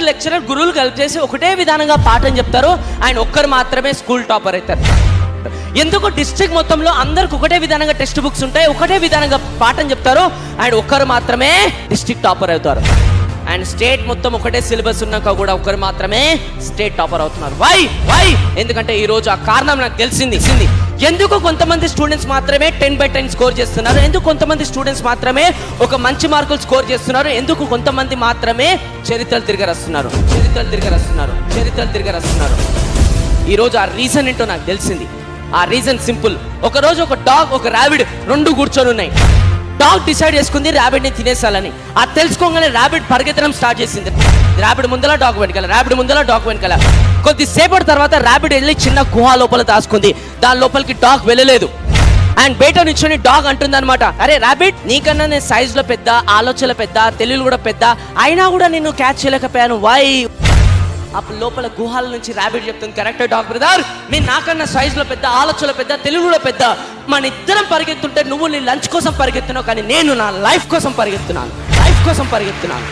Lecturer గురువులు కలిపి చేసి ఒకటే విధానంగా పాఠం చెప్తారు, ఆయన ఒక్కరు మాత్రమే స్కూల్ టాపర్ అవుతారు. ఎందుకు డిస్ట్రిక్ట్ మొత్తంలో అందరికి ఒకటే విధానంగా టెక్స్ట్ బుక్స్ ఉంటాయి, ఒకటే విధానంగా పాఠం చెప్తారు, ఆయన ఒక్కరు మాత్రమే డిస్ట్రిక్ట్ టాపర్ అవుతారు. అండ్ స్టేట్ మొత్తం ఒకటే సిలబస్ ఉన్నాక కూడా ఒకరు మాత్రమే స్టేట్ టాపర్ అవుతున్నారు. వై ఎందుకంటే ఈరోజు ఆ కారణం నాకు తెలిసింది. ఎందుకు కొంతమంది స్టూడెంట్స్ మాత్రమే 10/10 స్కోర్ చేస్తున్నారు, ఎందుకు కొంతమంది స్టూడెంట్స్ మాత్రమే ఒక మంచి మార్కులు స్కోర్ చేస్తున్నారు, ఎందుకు కొంతమంది మాత్రమే చరిత్రలు తిరగరస్తున్నారు. ఈరోజు ఆ రీజన్ ఏంటో నాకు తెలిసింది. ఆ రీజన్ సింపుల్. ఒకరోజు ఒక డాగ్ ఒక ర్యాబిట్ రెండు కూర్చొని ఉన్నాయి. డాగ్ డిసైడ్ చేసుకుంది ర్యాబిట్ని తినేసాలని. అది తెలుసుకోగానే ర్యాబిట్ పరిగెత్తడం స్టార్ట్ చేసింది. ర్యాబిట్ ముందల డాగ్ వెనకాల. కొద్దిసేపటి తర్వాత ర్యాబిట్ వెళ్ళి చిన్న గుహ లోపల దాచుకుంది. దాని లోపలికి డాగ్ వెళ్ళలేదు. అండ్ బయట నిల్చొని డాగ్ అంటుంది అనమాట, అరే ర్యాబిట్, నీకన్నా నేను సైజులో పెద్ద, ఆలోచనలో పెద్ద, తెలివిలో కూడా పెద్ద, అయినా కూడా నేను క్యాచ్ చేయలేకపోయాను. వై? అప్పుడు లోపల గుహాల నుంచి ర్యాబిట్ చెప్తుంది, కరెక్ట్ డాగ్ బ్రదర్, మీరు నాకన్నా సైజులో పెద్ద, ఆలోచనలో పెద్ద, తెలుగులో పెద్ద, మన ఇద్దరం పరిగెత్తుంటే నువ్వు నీ లంచ్ కోసం పరిగెత్తున్నావు, కానీ నేను నా లైఫ్ కోసం పరిగెత్తున్నాను.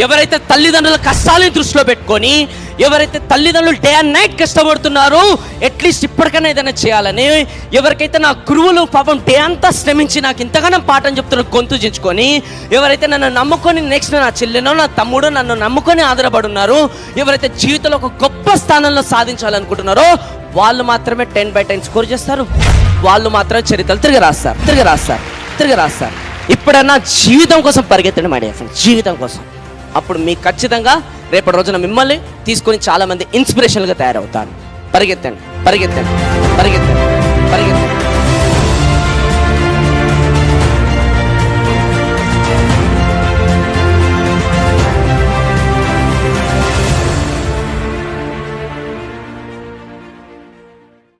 ఎవరైతే తల్లిదండ్రుల కష్టాలను దృష్టిలో పెట్టుకొని, ఎవరైతే తల్లిదండ్రులు డే అండ్ నైట్ కష్టపడుతున్నారో అట్లీస్ట్ ఇప్పటికైనా ఏదైనా చేయాలని, ఎవరికైతే నా గురువులు పాపం డే అంతా శ్రమించి నాకు ఇంతగానో పాఠం చెప్తున్న గొంతు చించుకొని, ఎవరైతే నన్ను నమ్ముకొని నెక్స్ట్ నా చెల్లెనో నా తమ్ముడు నన్ను నమ్ముకొని ఆధారపడున్నారు, ఎవరైతే జీవితంలో ఒక గొప్ప స్థానంలో సాధించాలనుకుంటున్నారో వాళ్ళు మాత్రమే 10/10 స్కోర్ చేస్తారు. వాళ్ళు మాత్రమే చరిత్రలు తిరిగి రాస్తారు. ఇప్పుడన్నా జీవితం కోసం పరిగెత్తండి మై డియర్ ఫ్రెండ్స్, జీవితం కోసం. అప్పుడు మీకు ఖచ్చితంగా రేపటి రోజున మిమ్మల్ని తీసుకొని చాలా మంది ఇన్స్పిరేషన్గా తయారవుతారు. పరిగెత్తండి.